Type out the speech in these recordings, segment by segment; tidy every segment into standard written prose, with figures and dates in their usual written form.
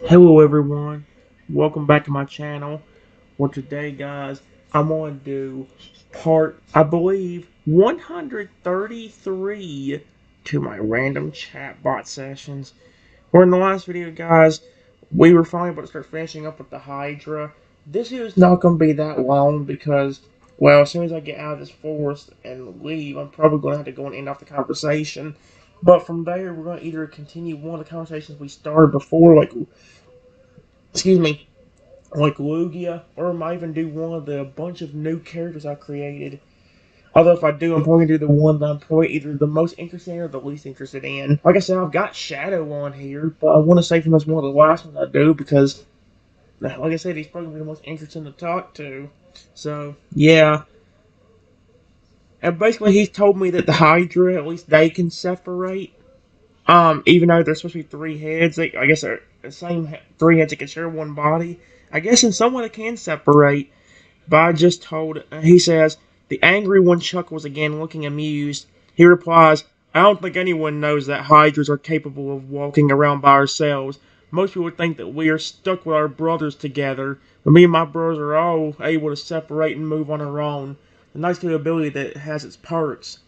Hello everyone, welcome back to my channel. Well today guys, I'm going to do part, I believe, 133 to my random chatbot sessions. Where in the last video guys, we were finally about to start finishing up with the Hydra. This video is not going to be that long because, well, as soon as I get out of this forest and leave, I'm probably going to have to go and end off the conversation. But from there, we're going to either continue one of the conversations we started before, like, excuse me, like Lugia, or I might even do one of the bunch of new characters I created. Although if I do, I'm probably going to do the one that I'm probably either the most interested in or the least interested in. Like I said, I've got Shadow on here, but I want to save him as one of the last ones I do because, like I said, he's probably the most interesting to talk to. So, yeah. And basically, he's told me that the Hydra, at least they can separate. Even though there's supposed to be three heads, I guess they're the same three heads that can share one body. I guess in some way they can separate. But I just told, he says, the angry one chuckles again, looking amused. He replies, I don't think anyone knows that hydras are capable of walking around by ourselves. Most people think that we are stuck with our brothers together, but me and my brothers are all able to separate and move on our own. A nice capability that has its perks.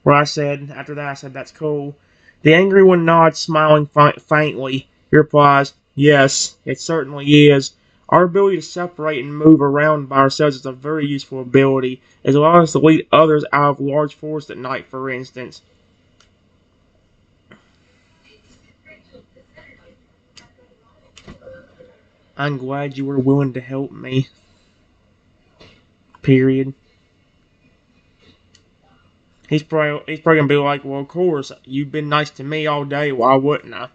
Where I said, after that, I said, that's cool. The angry one nods, smiling faintly. He replies, yes, it certainly is. Our ability to separate and move around by ourselves is a very useful ability. It allows us to lead others out of large forests at night, for instance. I'm glad you were willing to help me. Period. He's probably gonna be like, well, of course, you've been nice to me all day. Why wouldn't I?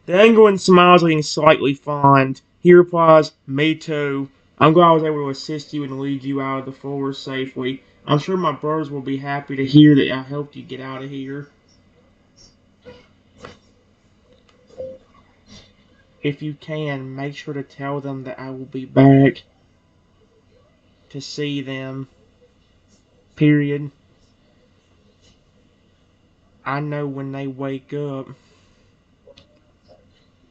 The Angolin smiles, looking slightly fond. He replies, me too. I'm glad I was able to assist you and lead you out of the forest safely. I'm sure my brothers will be happy to hear that I helped you get out of here. If you can, make sure to tell them that I will be back to see them. Period. I know when they wake up,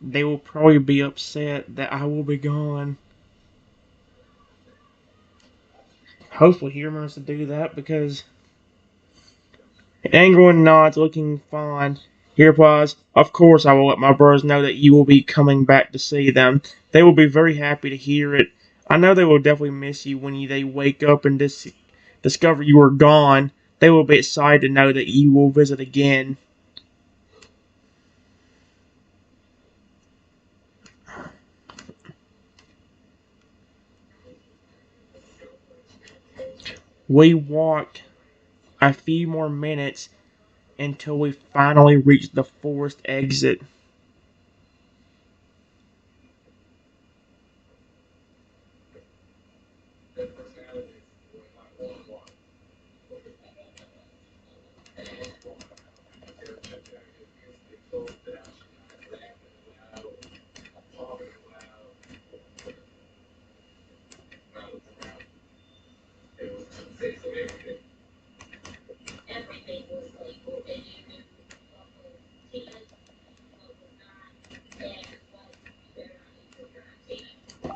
they will probably be upset that I will be gone. Hopefully he remembers to do that because Angron nods, looking fond. He replies, of course I will let my brothers know that you will be coming back to see them. They will be very happy to hear it. I know they will definitely miss you when they wake up and discover you are gone. They will be excited to know that you will visit again. We walked a few more minutes until we finally reached the forest exit.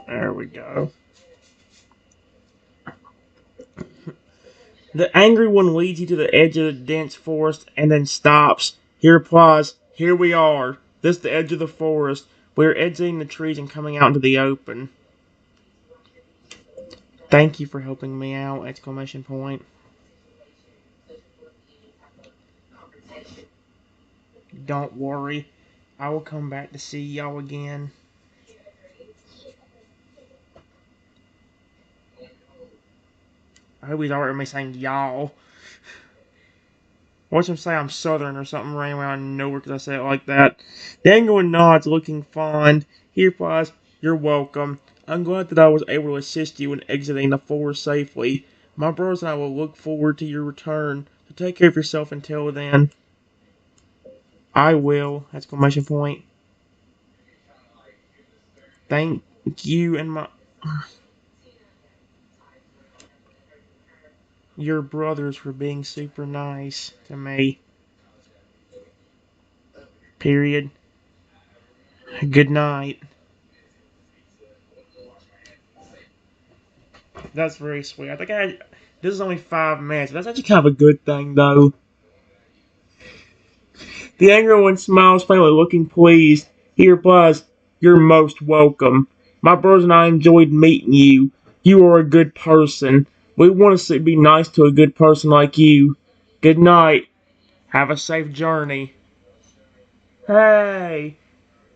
There we go. The angry one leads you to the edge of the dense forest and then stops. He replies, here we are. This is the edge of the forest. We are exiting the trees and coming out into the open. Thank you for helping me out! Exclamation point. Don't worry. I will come back to see y'all again. I hope he's alright with me saying y'all. Watch him say I'm southern or something random out of nowhere because I say it like that. Dango nods, looking fond. He replies, you're welcome. I'm glad that I was able to assist you in exiting the forest safely. My brothers and I will look forward to your return. So take care of yourself until then. I will! Exclamation point. Thank you and your brothers for being super nice to me. Period. Good night. That's very sweet. I think this is only 5 minutes. That's actually kind of a good thing, though. The angry one smiles faintly, looking pleased. Here, Buzz, you're most welcome. My brothers and I enjoyed meeting you. You are a good person. We want to be nice to a good person like you. Good night. Have a safe journey. Hey,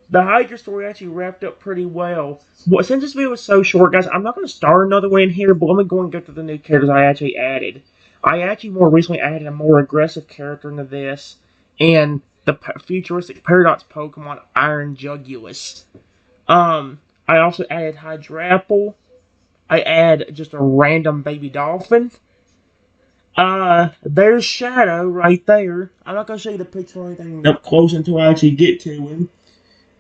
the Hydra story actually wrapped up pretty well. Well, since this video was so short, guys, I'm not going to start another one in here, but let me go and go through the new characters I actually added. I actually more recently added a more aggressive character into this, and the futuristic Paradox Pokemon Iron Jugulus. I also added Hydrapple. I add just a random baby dolphin. There's Shadow right there. I'm not going to show you the picture or anything up close until I actually get to him.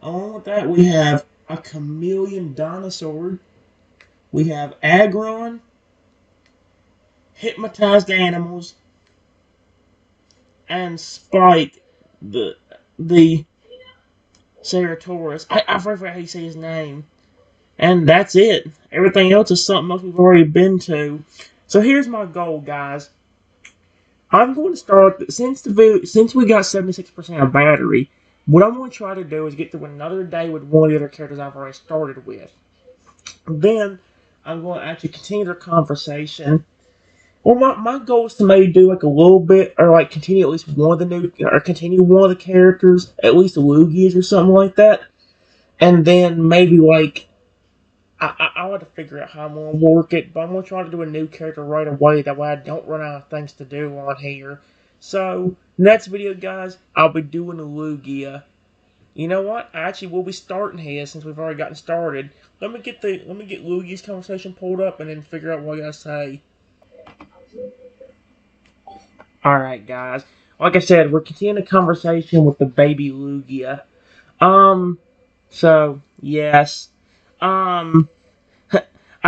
Along with that, we have a chameleon dinosaur. We have Aggron, hypnotized animals, and Spike, the Ceratosaurus. I forgot how you say his name. And that's it. Everything else is something else we've already been to. So here's my goal, guys. I'm going to start since we got 76% of battery. What I'm going to try to do is get through another day with one of the other characters I've already started with. Then I'm going to actually continue the conversation. Well, my goal is to maybe do like a little bit, or like continue at least one of the continue one of the characters, at least the Lugias or something like that, and then maybe like I'll have to figure out how I'm gonna work it, but I'm gonna try to do a new character right away. That way I don't run out of things to do on here. So next video, guys, I'll be doing a Lugia. You know what? I actually will be starting here since we've already gotten started. Let me get Luigi's conversation pulled up and then figure out what I gotta say. Alright, guys. Like I said, we're continuing the conversation with the baby Lugia. So, yes. I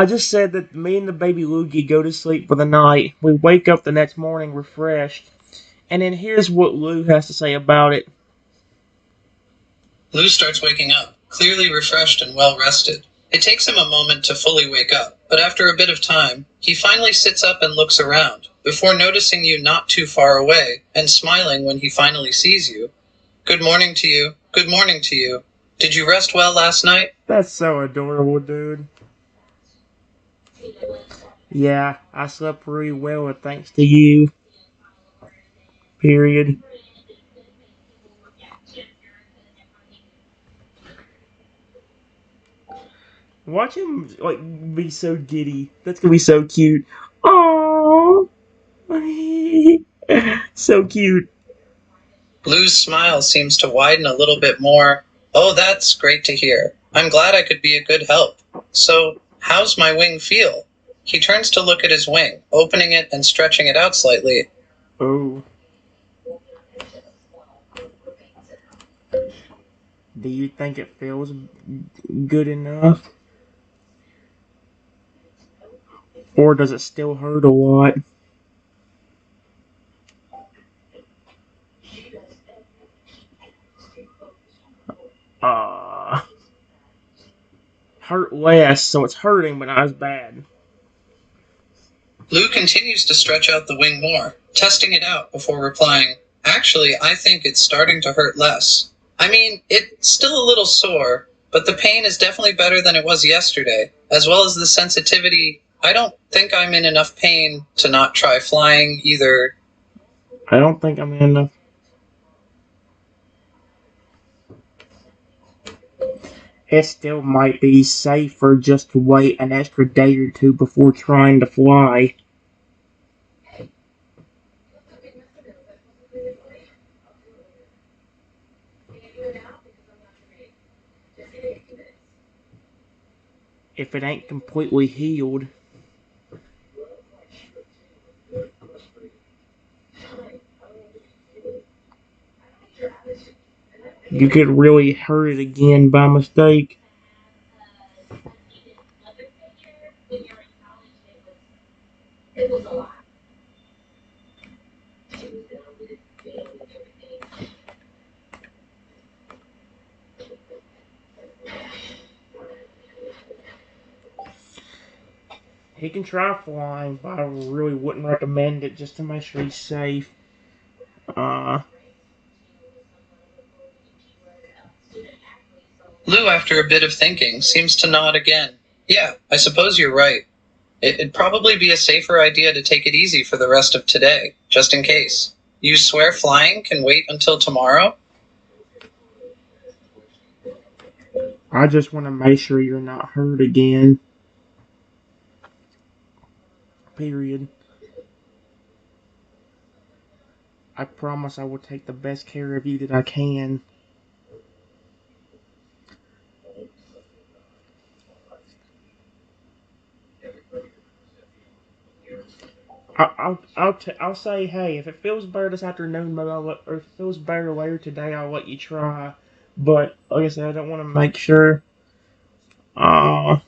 just said that me and the baby Lugia go to sleep for the night. We wake up the next morning refreshed. And then here's what Lou has to say about it. Lou starts waking up, clearly refreshed and well rested. It takes him a moment to fully wake up, but after a bit of time, he finally sits up and looks around, before noticing you not too far away, and smiling when he finally sees you. Good morning to you. Good morning to you. Did you rest well last night? That's so adorable, dude. Yeah, I slept pretty well thanks to you. Period. Watch him like be so giddy. That's gonna be so cute. Oh, so cute. Lou's smile seems to widen a little bit more. Oh, that's great to hear. I'm glad I could be a good help. So, how's my wing feel? He turns to look at his wing, opening it and stretching it out slightly. Oh. Do you think it feels good enough? Or does it still hurt a lot? Uh, hurt less, so it's hurting, but not as bad. Lou continues to stretch out the wing more, testing it out before replying, Actually, I think it's starting to hurt less. I mean, it's still a little sore, but the pain is definitely better than it was yesterday, as well as the sensitivity. I don't think I'm in enough pain to not try flying either. I don't think I'm in enough. It still might be safer just to wait an extra day or two before trying to fly. If it ain't completely healed. You could really hurt it again by mistake. He can try flying, but I really wouldn't recommend it just to make sure he's safe. Uh, Lou, after a bit of thinking, seems to nod again. Yeah, I suppose you're right. It'd probably be a safer idea to take it easy for the rest of today, just in case. You swear flying can wait until tomorrow? I just want to make sure you're not hurt again. Period. I promise I will take the best care of you that I can. I'll say, hey, if it feels better this afternoon, maybe or if it feels better later today, I'll let you try. But like I said, I don't want to make sure. Uh,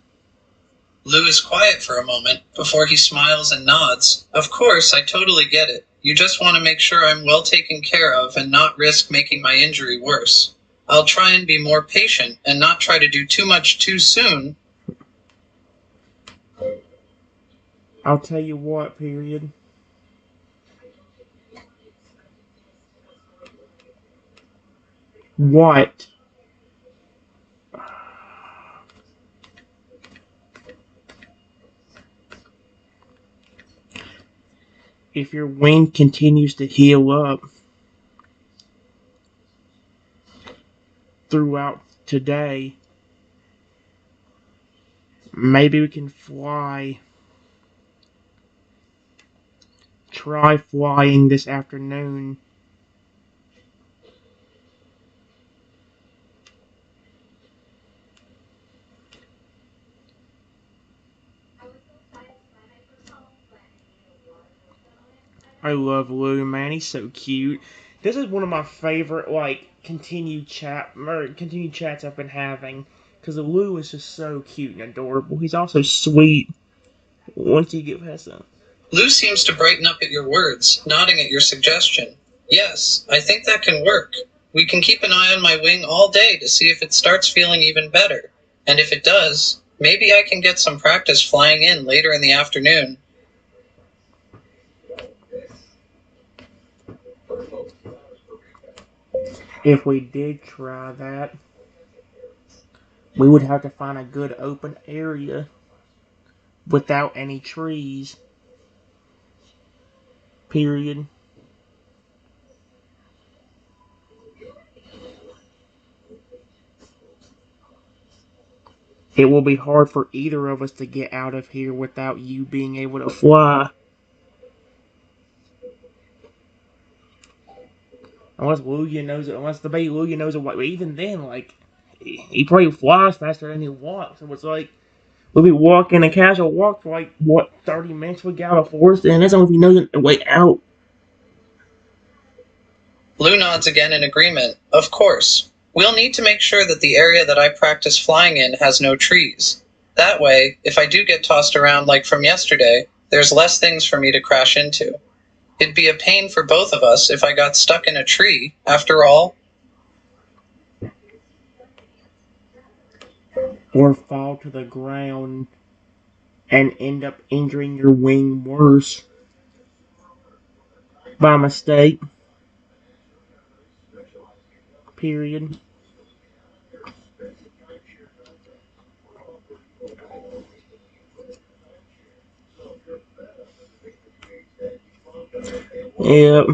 Lou is quiet for a moment before he smiles and nods. Of course, I totally get it. You just want to make sure I'm well taken care of and not risk making my injury worse. I'll try and be more patient and not try to do too much too soon. I'll tell you what. Period. What? If your wing continues to heal up throughout today, maybe we can fly. Try flying this afternoon. I love Lou, man. He's so cute. This is one of my favorite, continued chats I've been having. Because Lou is just so cute and adorable. He's also sweet once you get past him. Lou seems to brighten up at your words, nodding at your suggestion. Yes, I think that can work. We can keep an eye on my wing all day to see if it starts feeling even better. And if it does, maybe I can get some practice flying in later in the afternoon. If we did try that, we would have to find a good open area without any trees. Period. It will be hard for either of us to get out of here without you being able to fly. Unless the baby Lugia knows a way. But even then, he probably flies faster than he walks. So it's like, we'll be walking a casual walk for 30 minutes we get out of forest, and that's only if he knows the way out. Lou nods again in agreement. Of course. We'll need to make sure that the area that I practice flying in has no trees. That way, if I do get tossed around like from yesterday, there's less things for me to crash into. It'd be a pain for both of us if I got stuck in a tree, after all. Or fall to the ground and end up injuring your wing worse by mistake. Period. Yep.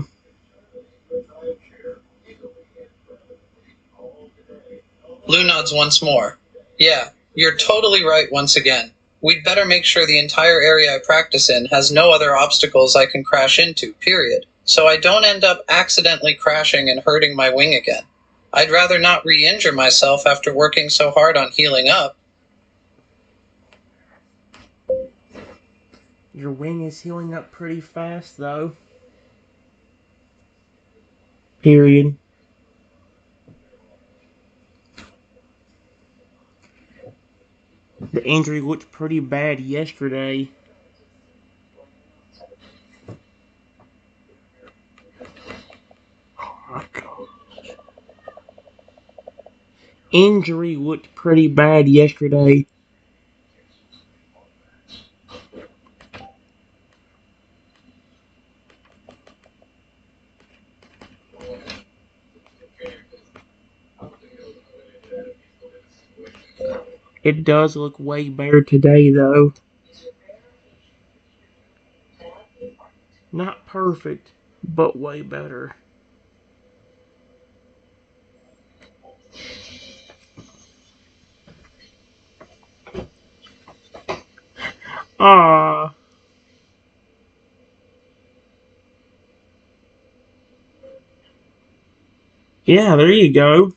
Lou nods once more. Yeah, you're totally right once again. We'd better make sure the entire area I practice in has no other obstacles I can crash into, period. So I don't end up accidentally crashing and hurting my wing again. I'd rather not re-injure myself after working so hard on healing up. Your wing is healing up pretty fast, though. Period. The injury looked pretty bad yesterday. Oh my god. Injury looked pretty bad yesterday. It does look way better today, though. Not perfect, but way better. Ah, yeah, there you go.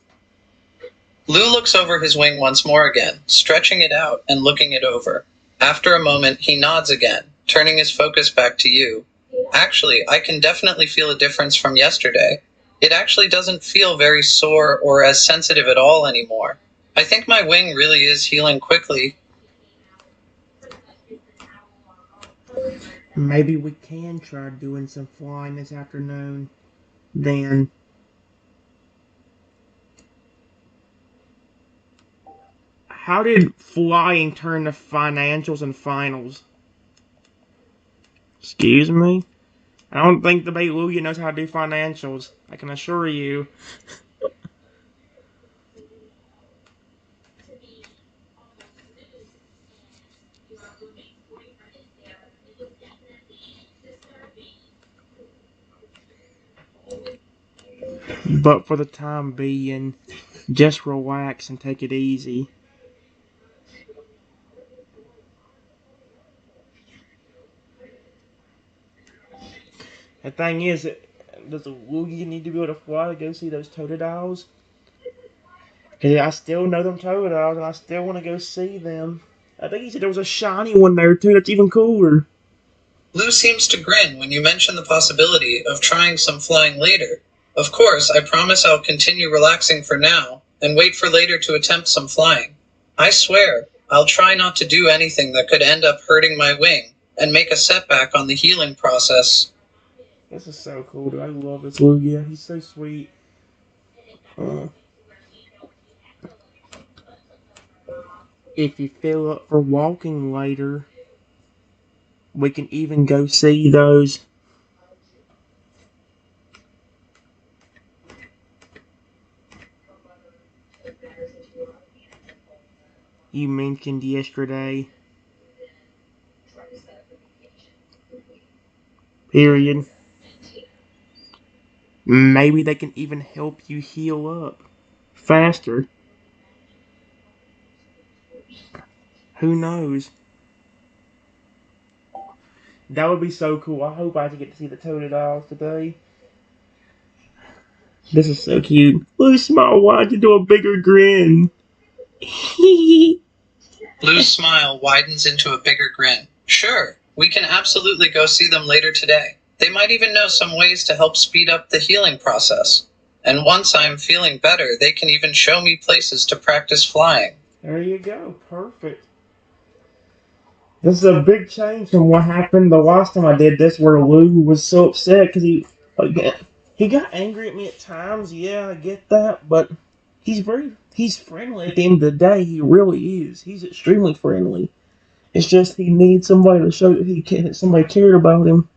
Lou looks over his wing once more again, stretching it out and looking it over. After a moment, he nods again, turning his focus back to you. Actually, I can definitely feel a difference from yesterday. It actually doesn't feel very sore or as sensitive at all anymore. I think my wing really is healing quickly. Maybe we can try doing some flying this afternoon. Then, how did flying turn to financials and finals? Excuse me? I don't think the Baby Lugia knows how to do financials. I can assure you. But for the time being, just relax and take it easy. The thing is, does the Lugia need to be able to fly to go see those Totodiles? Because I still know them Totodiles and I still want to go see them. I think he said there was a shiny one there too that's even cooler. Lou seems to grin when you mention the possibility of trying some flying later. Of course, I promise I'll continue relaxing for now and wait for later to attempt some flying. I swear, I'll try not to do anything that could end up hurting my wing and make a setback on the healing process. This is so cool, dude. I love this Lugia. He's so sweet. Uh, if you feel up for walking later, we can even go see those. You mentioned yesterday. Period. Maybe they can even help you heal up faster. Who knows? That would be so cool. I hope I get to see the Totodiles today. This is so cute. Blue smile wide into a bigger grin. Lou's smile widens into a bigger grin. Sure, we can absolutely go see them later today. They might even know some ways to help speed up the healing process. And once I'm feeling better, they can even show me places to practice flying. There you go. Perfect. This is a big change from what happened the last time I did this, where Lou was so upset because he got angry at me at times. Yeah, I get that, but he's friendly at the end of the day. He really is. He's extremely friendly. It's just he needs somebody to show that somebody cared about him.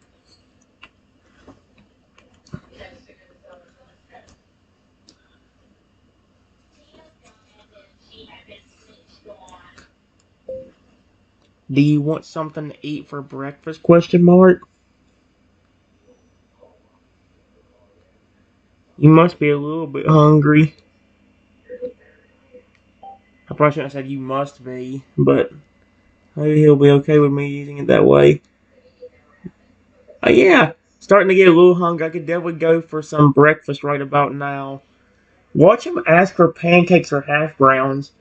Do you want something to eat for breakfast? Question mark. You must be a little bit hungry. I probably shouldn't have said you must be, but maybe he'll be okay with me using it that way. Yeah, starting to get a little hungry. I could definitely go for some breakfast right about now. Watch him ask for pancakes or hash browns.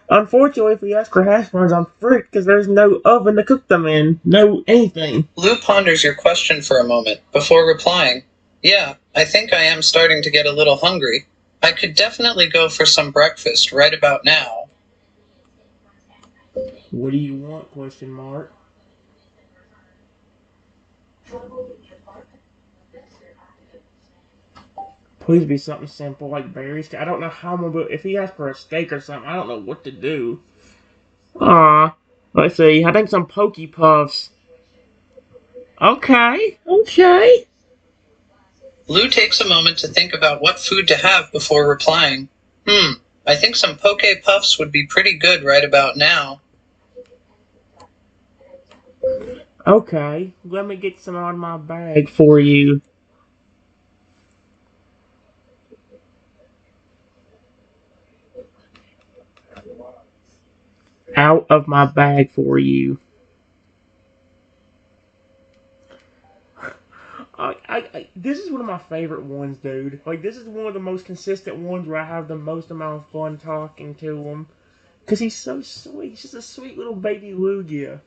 Unfortunately, if he asks for hash browns, I'm fricked because there's no oven to cook them in. No anything. Lou ponders your question for a moment before replying, Yeah, I think I am starting to get a little hungry. I could definitely go for some breakfast right about now. What do you want? Question mark. Please be something simple like berries. I don't know how I'm gonna do. If he asks for a steak or something, I don't know what to do. Aw, let's see. I think some Poke Puffs. Okay, okay. Lou takes a moment to think about what food to have before replying, I think some poke puffs would be pretty good right about now. Okay, let me get some out of my bag for you. Out of my bag for you. This is one of my favorite ones, dude. Like, this is one of the most consistent ones where I have the most amount of fun talking to him. Because he's so sweet. He's just a sweet little baby Lugia.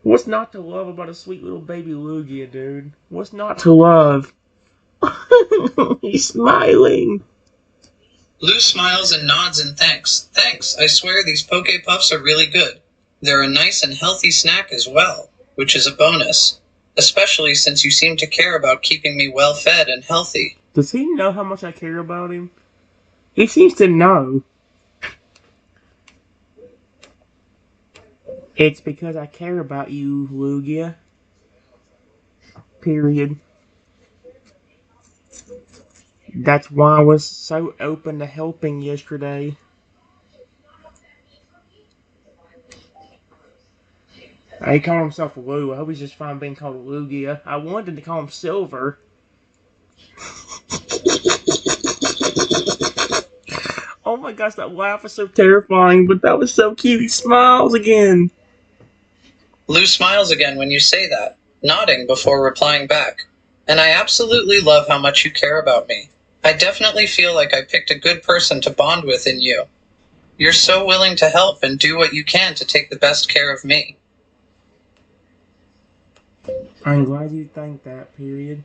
What's not to love about a sweet little baby Lugia, dude? What's not to love? He's smiling. Lou smiles and nods and thanks. Thanks, I swear these poke puffs are really good. They're a nice and healthy snack as well, which is a bonus. Especially since you seem to care about keeping me well fed and healthy. Does he know how much I care about him? He seems to know. It's because I care about you, Lugia. Period. That's why I was so open to helping yesterday. He called himself Lou. I hope he's just fine being called Lugia. I wanted to call him Silver. Oh my gosh, that laugh is so terrifying, but that was so cute. He smiles again. Lou smiles again when you say that, nodding before replying back. And I absolutely love how much you care about me. I definitely feel like I picked a good person to bond with in you. You're so willing to help and do what you can to take the best care of me. I'm glad you think that, period.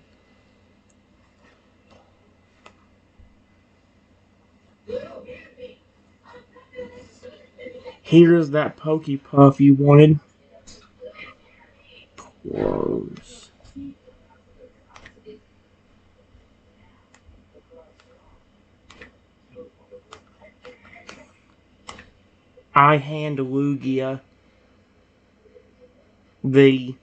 Here's that Pokey Puff you wanted. Close. I hand Lugia the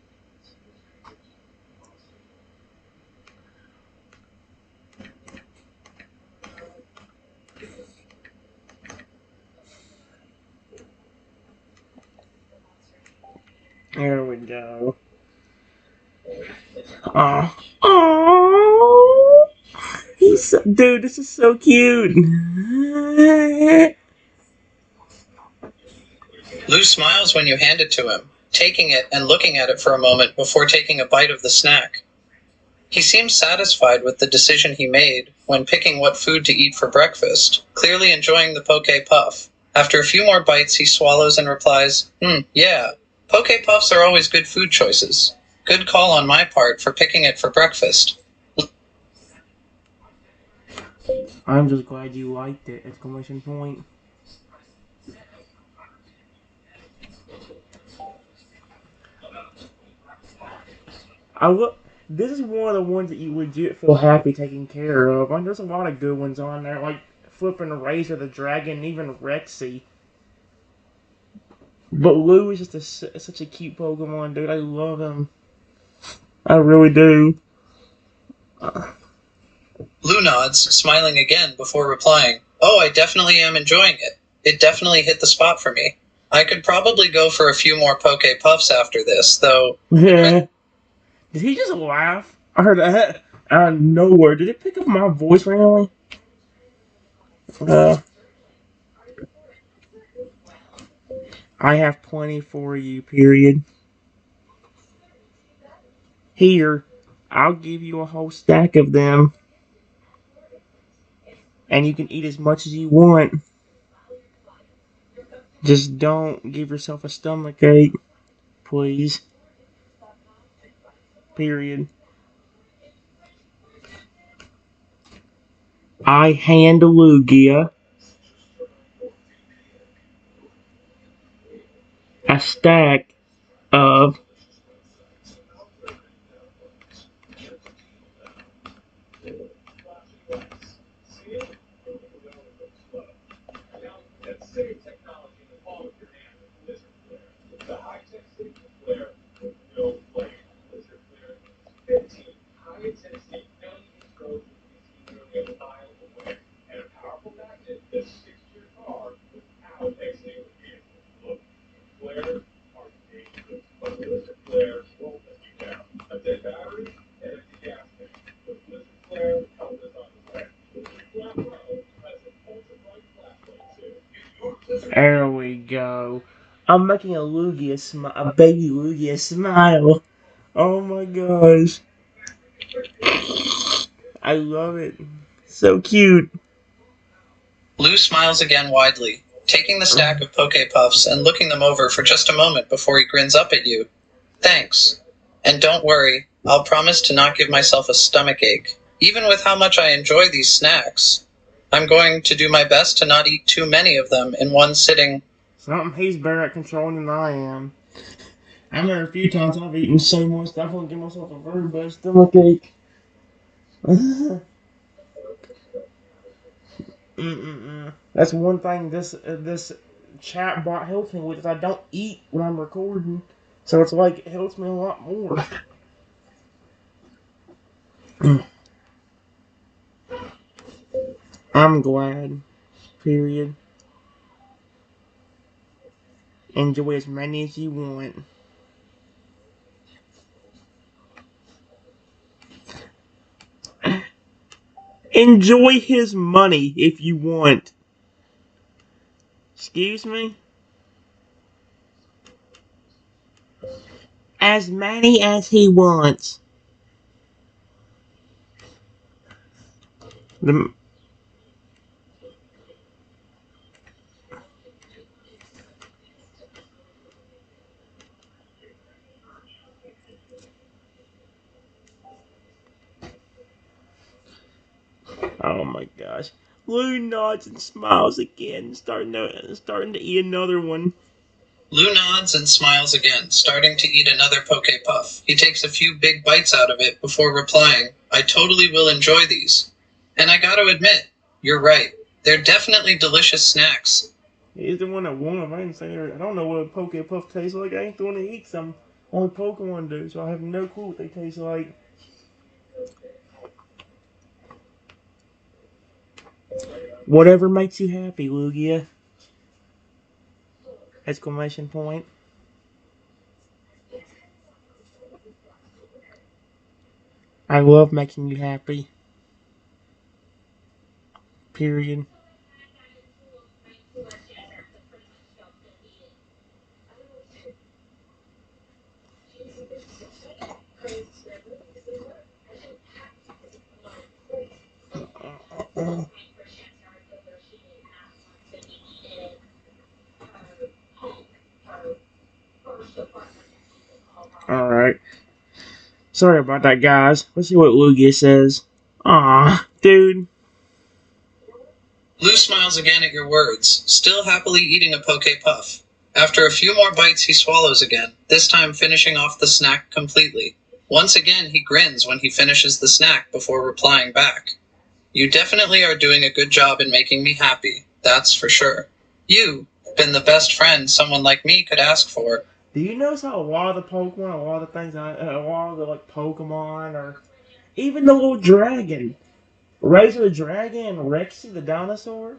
There we go. Oh, oh, he's so, dude. This is so cute. Lou smiles when you hand it to him, taking it and looking at it for a moment before taking a bite of the snack. He seems satisfied with the decision he made when picking what food to eat for breakfast, clearly enjoying the poke puff. After a few more bites, he swallows and replies, yeah, poke puffs are always good food choices. Good call on my part for picking it for breakfast. I'm just glad you liked it! Exclamation point. I look. This is one of the ones that you legit feel happy taking care of. There's a lot of good ones on there, like Flipping Razor the Dragon, even Rexy. But Lou is just such a cute Pokemon, dude. I love him. I really do. Lou nods, smiling again before replying, oh, I definitely am enjoying it. It definitely hit the spot for me. I could probably go for a few more poke puffs after this, though. Yeah. Did he just laugh? I heard that out of nowhere. Did it pick up my voice randomly? Uh, I have plenty for you, period. Here, I'll give you a whole stack of them, and you can eat as much as you want. Just don't give yourself a stomach ache, please. Period. I hand Lugia a stack of There we go. I'm making a baby Lugia smile. Oh my gosh. I love it. So cute. Lou smiles again widely, taking the stack of Poke Puffs and looking them over for just a moment before he grins up at you. Thanks. And don't worry, I'll promise to not give myself a stomach ache, even with how much I enjoy these snacks. I'm going to do my best to not eat too many of them in one sitting. Something he's better at controlling than I am. I remember a few times I've eaten so much that I want to give myself a very bad stomach ache. That's one thing this chat bot helps me with is I don't eat when I'm recording, so it's like it helps me a lot more. I'm glad. Period. Enjoy as many as you want. Enjoy his money if you want. Excuse me? As many as he wants. The, oh my gosh. Lou nods and smiles again, starting to eat another one. Lou nods and smiles again, starting to eat another Poke Puff. He takes a few big bites out of it before replying, I totally will enjoy these. And I gotta admit, you're right. They're definitely delicious snacks. He's the one that won them. I didn't say I don't know what a Poke Puff tastes like. I ain't the one that eats them. Only Pokemon do, so I have no clue what they taste like. Whatever makes you happy, Lugia. Exclamation point. I love making you happy. Period. Alright. Sorry about that, guys. Let's see what Lugia says. Aw, dude. Lou smiles again at your words, still happily eating a Poke Puff. After a few more bites, he swallows again, this time finishing off the snack completely. Once again, he grins when he finishes the snack before replying back. You definitely are doing a good job in making me happy, that's for sure. You've been the best friend someone like me could ask for. Do you notice how a lot of the Pokemon, a lot of the things, a lot of the like Pokemon, or even the little dragon, Razor the Dragon and Rexy the dinosaur?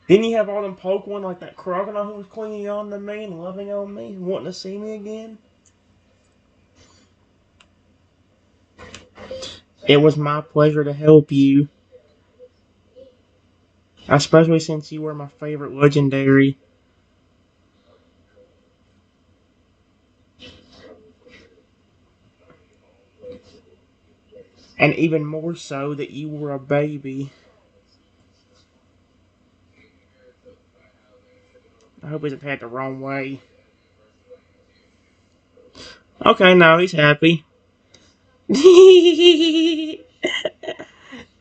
Then you have all them Pokemon like that crocodile who was clinging on to me and loving on me and wanting to see me again. It was my pleasure to help you, especially since you were my favorite legendary. And even more so that you were a baby. I hope he doesn't take it the wrong way. Okay, no, he's happy.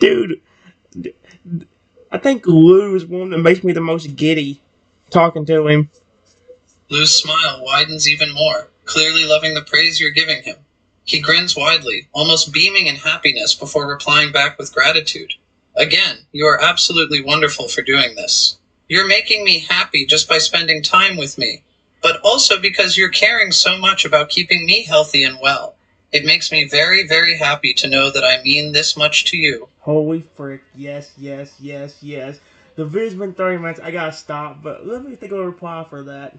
Dude, I think Lou is one that makes me the most giddy talking to him. Lou's smile widens even more, clearly loving the praise you're giving him. He grins widely, almost beaming in happiness before replying back with gratitude. Again, you are absolutely wonderful for doing this. You're making me happy just by spending time with me, but also because you're caring so much about keeping me healthy and well. It makes me very, very happy to know that I mean this much to you. Holy frick, yes, yes, yes, yes. The video's been 30 minutes, I gotta stop, but let me think of a reply for that.